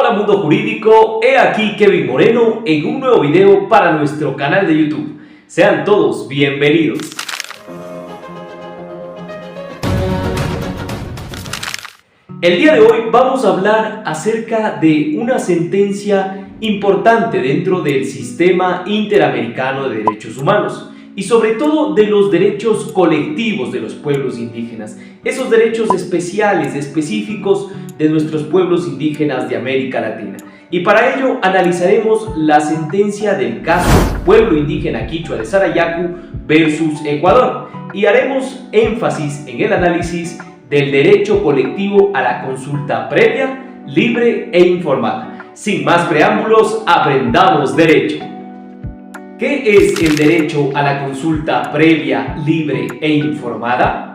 Hola mundo jurídico, he aquí Kevin Moreno en un nuevo video para nuestro canal de YouTube. Sean todos bienvenidos. El día de hoy vamos a hablar acerca de una sentencia importante dentro del sistema interamericano de derechos humanos y sobre todo de los derechos colectivos de los pueblos indígenas, esos derechos especiales, específicos de nuestros pueblos indígenas de América Latina. Y para ello analizaremos la sentencia del caso Pueblo Indígena Quichua de Sarayaku versus Ecuador y haremos énfasis en el análisis del derecho colectivo a la consulta previa, libre e informada. Sin más preámbulos, aprendamos derecho. ¿Qué es el derecho a la consulta previa, libre e informada?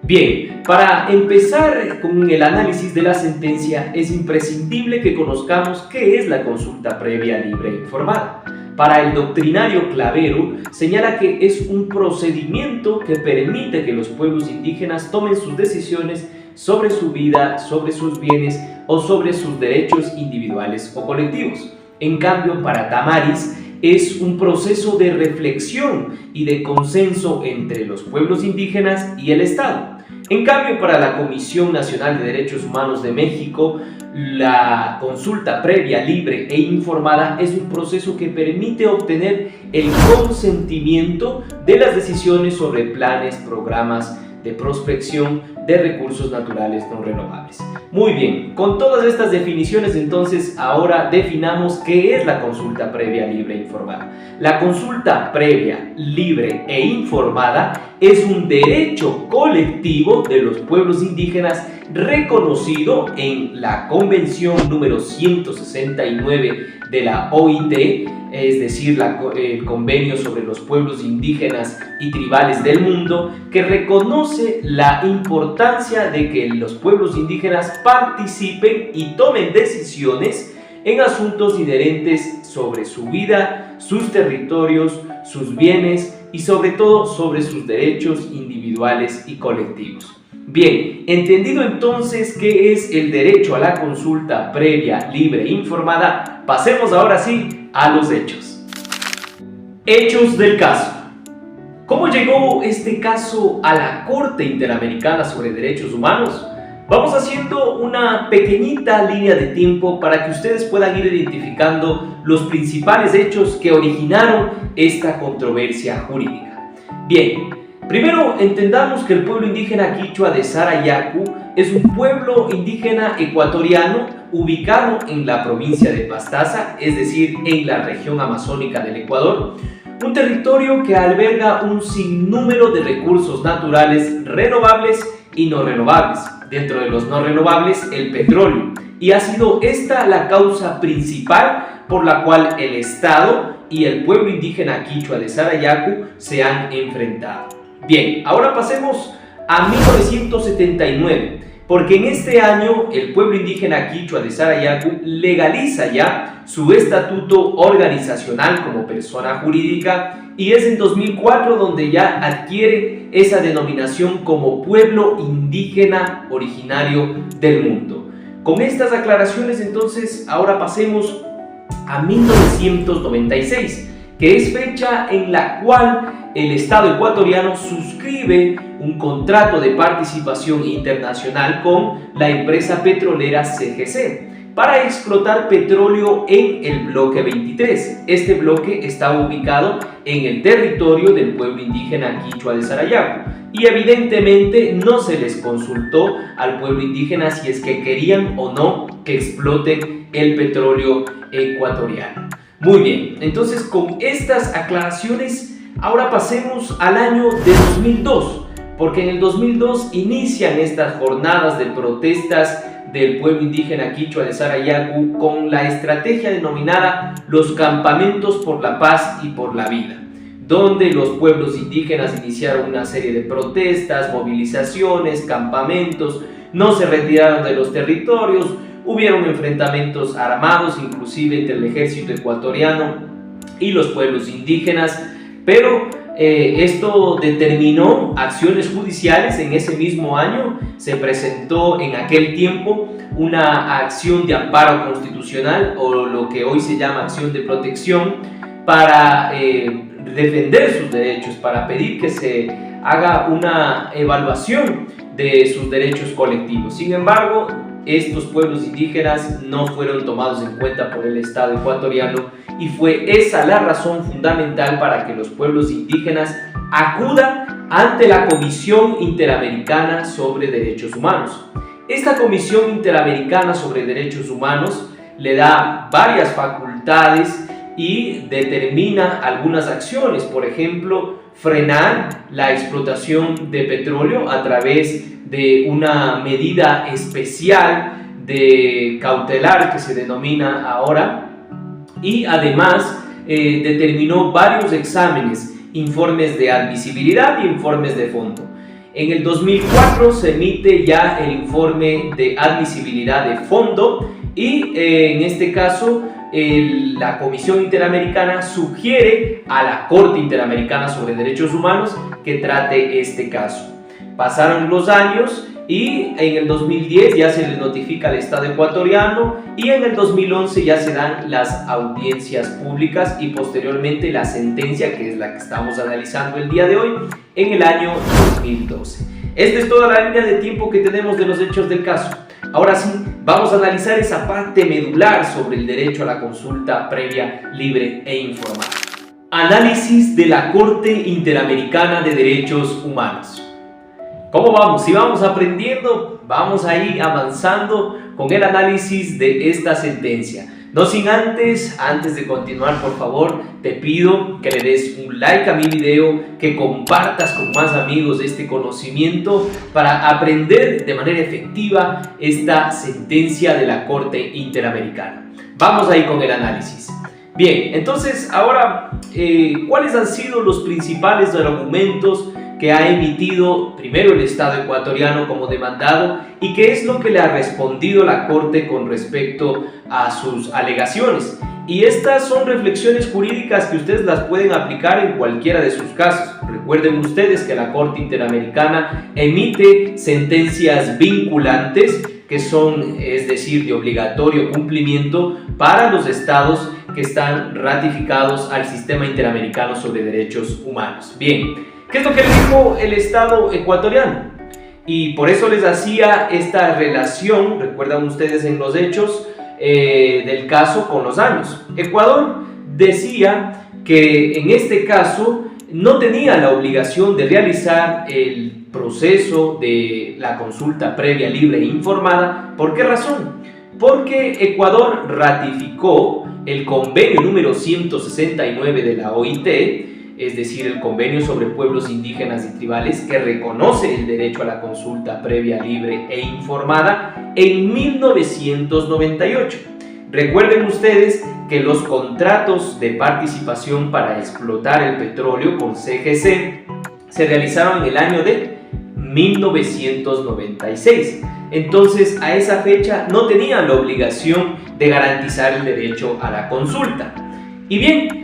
Bien, para empezar con el análisis de la sentencia es imprescindible que conozcamos qué es la consulta previa, libre e informada. Para el doctrinario Clavero señala que es un procedimiento que permite que los pueblos indígenas tomen sus decisiones sobre su vida, sobre sus bienes o sobre sus derechos individuales o colectivos. En cambio, para Tamaris es un proceso de reflexión y de consenso entre los pueblos indígenas y el Estado. En cambio, para la Comisión Nacional de Derechos Humanos de México, la consulta previa, libre e informada es un proceso que permite obtener el consentimiento de las decisiones sobre planes, programas de prospección de recursos naturales no renovables. Muy bien, con todas estas definiciones entonces ahora definamos qué es la consulta previa, libre e informada. La consulta previa, libre e informada es un derecho colectivo de los pueblos indígenas reconocido en la Convención número 169 de la OIT, es decir, el Convenio sobre los Pueblos Indígenas y Tribales del Mundo, que reconoce la importancia de que los pueblos indígenas participen y tomen decisiones en asuntos inherentes sobre su vida, sus territorios, sus bienes y sobre todo sobre sus derechos individuales y colectivos. Bien, entendido entonces qué es el derecho a la consulta previa, libre e informada, pasemos ahora sí a los hechos. Hechos del caso. ¿Cómo llegó este caso a la Corte Interamericana sobre Derechos Humanos? Vamos haciendo una pequeñita línea de tiempo para que ustedes puedan ir identificando los principales hechos que originaron esta controversia jurídica. Bien, primero entendamos que el pueblo indígena quichua de Sarayaku es un pueblo indígena ecuatoriano ubicado en la provincia de Pastaza, es decir, en la región amazónica del Ecuador, un territorio que alberga un sinnúmero de recursos naturales renovables y no renovables. Dentro de los no renovables, el petróleo, y ha sido esta la causa principal por la cual el Estado y el pueblo indígena quichua de Sarayaku se han enfrentado. Bien, ahora pasemos a 1979, porque en este año el pueblo indígena quichua de Sarayaku legaliza ya su estatuto organizacional como persona jurídica y es en 2004 donde ya adquiere esa denominación como pueblo indígena originario del mundo. Con estas aclaraciones entonces ahora pasemos a 1996, que es fecha en la cual el Estado ecuatoriano suscribe un contrato de participación internacional con la empresa petrolera CGC para explotar petróleo en el bloque 23. Este bloque está ubicado en el territorio del pueblo indígena quichua de Sarayaku y evidentemente no se les consultó al pueblo indígena si es que querían o no que exploten el petróleo ecuatoriano. Muy bien, entonces con estas aclaraciones ahora pasemos al año de 2002, porque en el 2002 inician estas jornadas de protestas del pueblo indígena quichua de Sarayaku con la estrategia denominada los campamentos por la paz y por la vida, donde los pueblos indígenas iniciaron una serie de protestas, movilizaciones, campamentos, no se retiraron de los territorios, hubieron enfrentamientos armados inclusive entre el ejército ecuatoriano y los pueblos indígenas, pero esto determinó acciones judiciales. En ese mismo año se presentó en aquel tiempo una acción de amparo constitucional, o lo que hoy se llama acción de protección, para defender sus derechos, para pedir que se haga una evaluación de sus derechos colectivos. Sin embargo, estos pueblos indígenas no fueron tomados en cuenta por el Estado ecuatoriano, y fue esa la razón fundamental para que los pueblos indígenas acudan ante la Comisión Interamericana sobre Derechos Humanos. Esta Comisión Interamericana sobre Derechos Humanos le da varias facultades y determina algunas acciones, por ejemplo, frenar la explotación de petróleo a través de una medida especial de cautelar que se denomina ahora, y además determinó varios exámenes, informes de admisibilidad y informes de fondo. En el 2004 se emite ya el informe de admisibilidad de fondo, y en este caso la Comisión Interamericana sugiere a la Corte Interamericana sobre Derechos Humanos que trate este caso. Pasaron los años y en el 2010 ya se le notifica al Estado ecuatoriano, y en el 2011 ya se dan las audiencias públicas y posteriormente la sentencia, que es la que estamos analizando el día de hoy, en el año 2012. Esta es toda la línea de tiempo que tenemos de los hechos del caso. Ahora sí, vamos a analizar esa parte medular sobre el derecho a la consulta previa, libre e informada. Análisis de la Corte Interamericana de Derechos Humanos. ¿Cómo vamos? Si vamos aprendiendo, vamos a ir avanzando con el análisis de esta sentencia. No sin antes de continuar, por favor, te pido que le des un like a mi video, que compartas con más amigos este conocimiento para aprender de manera efectiva esta sentencia de la Corte Interamericana. Vamos a ir con el análisis. Bien, entonces ahora, ¿cuáles han sido los principales argumentos que ha emitido primero el Estado ecuatoriano como demandado, y qué es lo que le ha respondido la Corte con respecto a sus alegaciones? Y estas son reflexiones jurídicas que ustedes las pueden aplicar en cualquiera de sus casos. Recuerden ustedes que la Corte Interamericana emite sentencias vinculantes, que son, es decir, de obligatorio cumplimiento para los estados que están ratificados al Sistema Interamericano sobre Derechos Humanos. Bien, ¿qué es lo que le dijo el Estado ecuatoriano? Y por eso les hacía esta relación, recuerdan ustedes en los hechos del caso, con los años. Ecuador decía que en este caso no tenía la obligación de realizar el proceso de la consulta previa, libre e informada. ¿Por qué razón? Porque Ecuador ratificó el convenio número 169 de la OIT, es decir, el convenio sobre pueblos indígenas y tribales, que reconoce el derecho a la consulta previa, libre e informada, en 1998. Recuerden ustedes que los contratos de participación para explotar el petróleo con CGC se realizaron en el año de 1996. Entonces, a esa fecha no tenían la obligación de garantizar el derecho a la consulta. Y bien,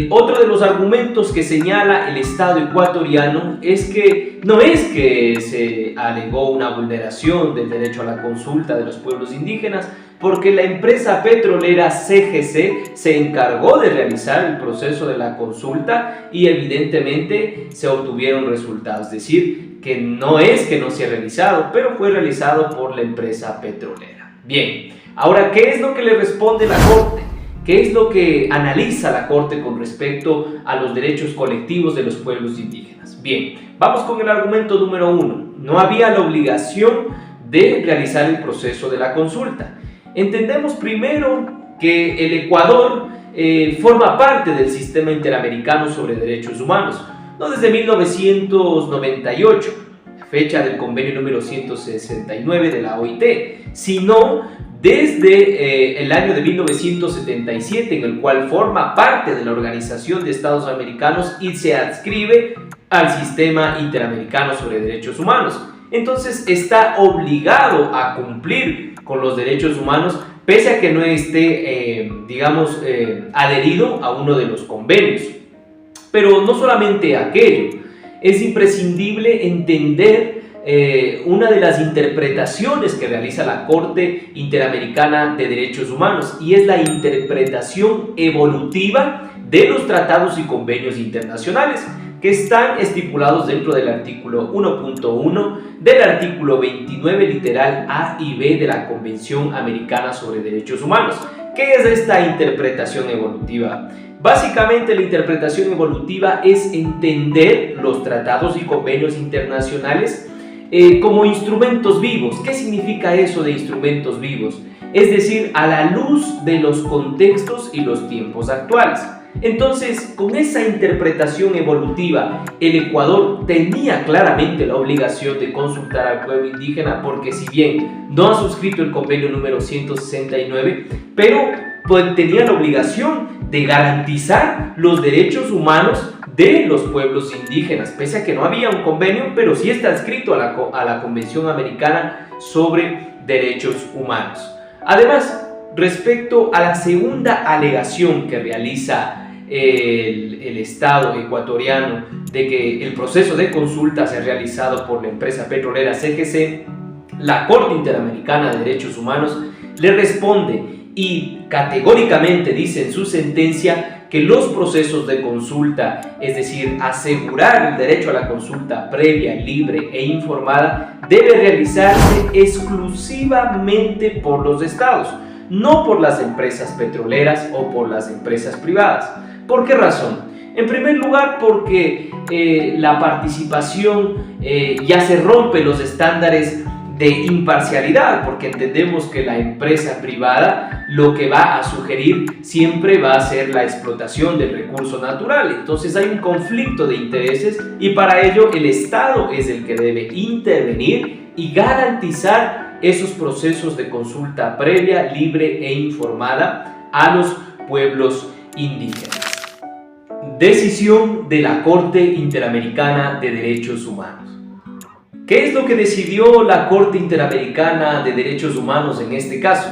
otro de los argumentos que señala el Estado ecuatoriano es que no es que se alegó una vulneración del derecho a la consulta de los pueblos indígenas, porque la empresa petrolera CGC se encargó de realizar el proceso de la consulta y evidentemente se obtuvieron resultados. Es decir, que no es que no se ha realizado, pero fue realizado por la empresa petrolera. Bien, ahora, ¿qué es lo que le responde la Corte? ¿Qué es lo que analiza la Corte con respecto a los derechos colectivos de los pueblos indígenas? Bien, vamos con el argumento número 1. No había la obligación de realizar el proceso de la consulta. Entendemos primero que el Ecuador forma parte del Sistema Interamericano sobre Derechos Humanos, no desde 1998, fecha del convenio número 169 de la OIT, sino desde el año de 1977, en el cual forma parte de la Organización de Estados Americanos y se adscribe al Sistema Interamericano sobre Derechos Humanos. Entonces está obligado a cumplir con los derechos humanos, pese a que no esté, adherido a uno de los convenios. Pero no solamente aquello, es imprescindible entender una de las interpretaciones que realiza la Corte Interamericana de Derechos Humanos, y es la interpretación evolutiva de los tratados y convenios internacionales que están estipulados dentro del artículo 1.1 del artículo 29 literal A y B de la Convención Americana sobre Derechos Humanos. ¿Qué es esta interpretación evolutiva? Básicamente, la interpretación evolutiva es entender los tratados y convenios internacionales como instrumentos vivos. ¿Qué significa eso de instrumentos vivos? Es decir, a la luz de los contextos y los tiempos actuales. Entonces, con esa interpretación evolutiva, el Ecuador tenía claramente la obligación de consultar al pueblo indígena, porque si bien no ha suscrito el convenio número 169, pero tenía la obligación de garantizar los derechos humanos de los pueblos indígenas, pese a que no había un convenio, pero sí está adscrito a la Convención Americana sobre Derechos Humanos. Además, respecto a la segunda alegación que realiza el Estado ecuatoriano de que el proceso de consulta se ha realizado por la empresa petrolera CGC, la Corte Interamericana de Derechos Humanos le responde y categóricamente dice en su sentencia que los procesos de consulta, es decir, asegurar el derecho a la consulta previa, libre e informada, debe realizarse exclusivamente por los estados, no por las empresas petroleras o por las empresas privadas. ¿Por qué razón? En primer lugar, porque la participación ya se rompe los estándares de imparcialidad, porque entendemos que la empresa privada lo que va a sugerir siempre va a ser la explotación del recurso natural. Entonces hay un conflicto de intereses y para ello el Estado es el que debe intervenir y garantizar esos procesos de consulta previa, libre e informada a los pueblos indígenas. Decisión de la Corte Interamericana de Derechos Humanos. ¿Qué es lo que decidió la Corte Interamericana de Derechos Humanos en este caso?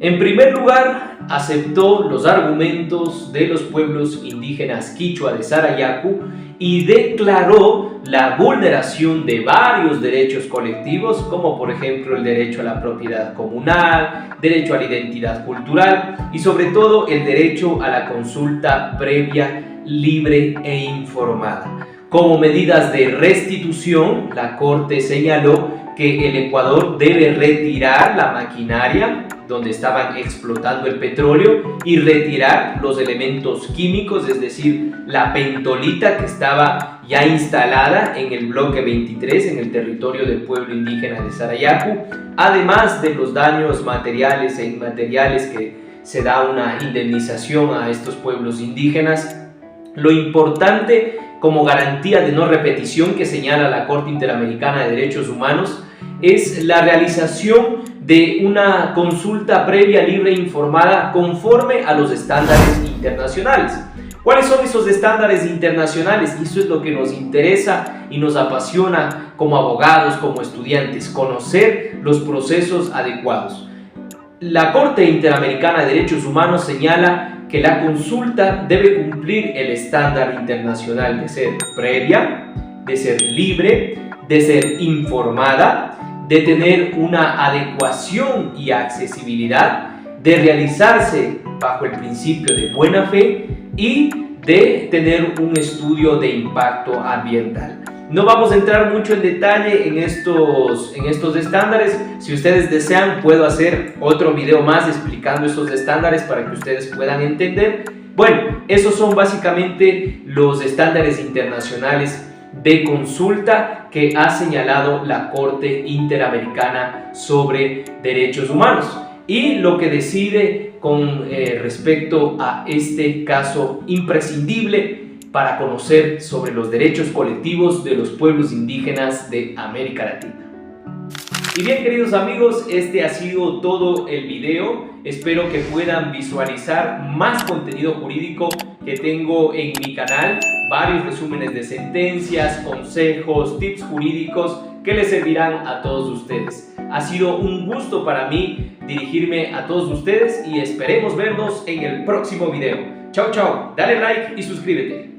En primer lugar, aceptó los argumentos de los pueblos indígenas quichua de Sarayaku y declaró la vulneración de varios derechos colectivos, como por ejemplo el derecho a la propiedad comunal, derecho a la identidad cultural y sobre todo el derecho a la consulta previa, libre e informada. Como medidas de restitución, la Corte señaló que el Ecuador debe retirar la maquinaria donde estaban explotando el petróleo y retirar los elementos químicos, es decir, la pentolita que estaba ya instalada en el bloque 23 en el territorio del pueblo indígena de Sarayaku, además de los daños materiales e inmateriales que se da una indemnización a estos pueblos indígenas. Lo importante como garantía de no repetición que señala la Corte Interamericana de Derechos Humanos es la realización de una consulta previa, libre e informada conforme a los estándares internacionales. ¿Cuáles son esos estándares internacionales? Y eso es lo que nos interesa y nos apasiona como abogados, como estudiantes, conocer los procesos adecuados. La Corte Interamericana de Derechos Humanos señala que la consulta debe cumplir el estándar internacional de ser previa, de ser libre, de ser informada, de tener una adecuación y accesibilidad, de realizarse bajo el principio de buena fe y de tener un estudio de impacto ambiental. No vamos a entrar mucho en detalle en estos estándares. Si ustedes desean, puedo hacer otro video más explicando estos estándares para que ustedes puedan entender. Bueno, esos son básicamente los estándares internacionales de consulta que ha señalado la Corte Interamericana sobre Derechos Humanos y lo que decide con respecto a este caso imprescindible para conocer sobre los derechos colectivos de los pueblos indígenas de América Latina. Y bien, queridos amigos, este ha sido todo el video. Espero que puedan visualizar más contenido jurídico que tengo en mi canal, varios resúmenes de sentencias, consejos, tips jurídicos que les servirán a todos ustedes. Ha sido un gusto para mí dirigirme a todos ustedes y esperemos vernos en el próximo video. Chao, chao, dale like y suscríbete.